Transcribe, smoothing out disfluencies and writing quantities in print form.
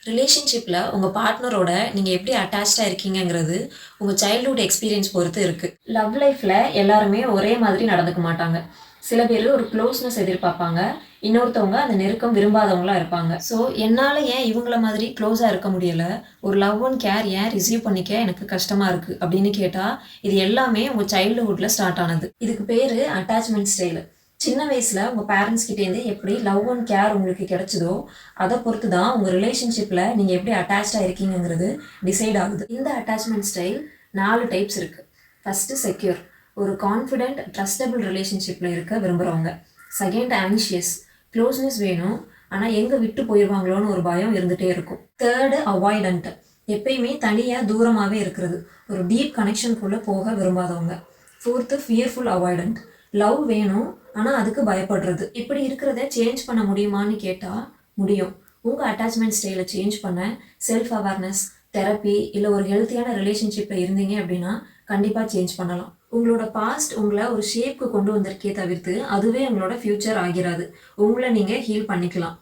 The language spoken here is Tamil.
ரிலேஷன்ஷிப்பில் உங்கள் பார்ட்னரோட நீங்கள் எப்படி அட்டாச்சாக இருக்கீங்கங்கிறது உங்கள் சைல்ட்ஹுட் எக்ஸ்பீரியன்ஸ் பொறுத்து இருக்குது. லவ் லைஃப்பில் எல்லாருமே ஒரே மாதிரி நடந்துக்க மாட்டாங்க. சில பேர் ஒரு க்ளோஸ்னஸ் எதிர்பார்ப்பாங்க, இன்னொருத்தவங்க அந்த நெருக்கம் விரும்பாதவங்களாக இருப்பாங்க. ஸோ என்னால் ஏன் இவங்கள மாதிரி க்ளோஸாக இருக்க முடியலை, ஒரு லவ் அண்ட் கேர் ஏன் ரிசீவ் பண்ணிக்க எனக்கு கஷ்டமாக இருக்குது அப்படின்னு கேட்டால் இது எல்லாமே உங்கள் சைல்டுஹுட்டில் ஸ்டார்ட் ஆனது. இதுக்கு பேர் அட்டாச்மெண்ட் ஸ்டைலு. சின்ன வயசில் உங்கள் பேரண்ட்ஸ் கிட்டேருந்து எப்படி லவ் அண்ட் கேர் உங்களுக்கு கிடைச்சதோ அதை பொறுத்து தான் உங்கள் ரிலேஷன்ஷிப்பில் நீங்கள் எப்படி அட்டாச்சாக இருக்கீங்கிறது டிசைட் ஆகுது. இந்த அட்டாச்மெண்ட் ஸ்டைல் 4 டைப்ஸ் இருக்குது. ஃபஸ்ட்டு செக்யூர், ஒரு கான்ஃபிடென்ட் ட்ரஸ்டபிள் ரிலேஷன்ஷிப்பில் இருக்க விரும்புகிறவங்க. செகண்ட் ஆங்ஷியஸ், க்ளோஸ்னஸ் வேணும் ஆனால் எங்கே விட்டு போயிடுவாங்களோன்னு ஒரு பயம் இருந்துகிட்டே இருக்கும். தேர்டு அவாய்டன்ட், எப்பயுமே தனியாக தூரமாகவே இருக்கிறது, ஒரு டீப் கனெக்ஷனுக்குள்ளே போக விரும்பாதவங்க. ஃபோர்த்து ஃபியர்ஃபுல் அவாய்டன்ட், லவ் வேணும் ஆனால் அதுக்கு பயப்படுறது. இப்படி இருக்கிறத சேஞ்ச் பண்ண முடியுமான்னு கேட்டால் முடியும். உங்கள் அட்டாச்மெண்ட் ஸ்டைலை சேஞ்ச் பண்ண செல்ஃப் அவேர்னஸ், தெரப்பி இல்லை ஒரு ஹெல்த்தியான ரிலேஷன்ஷிப்பில் இருந்தீங்க அப்படின்னா கண்டிப்பாக சேஞ்ச் பண்ணலாம். உங்களோட பாஸ்ட் உங்களை ஒரு ஷேப்க்கு கொண்டு வந்திருக்கே தவிர்த்து அதுவே உங்களோட ஃப்யூச்சர் ஆகிறாது. உங்களை நீங்கள் ஹீல் பண்ணிக்கலாம்.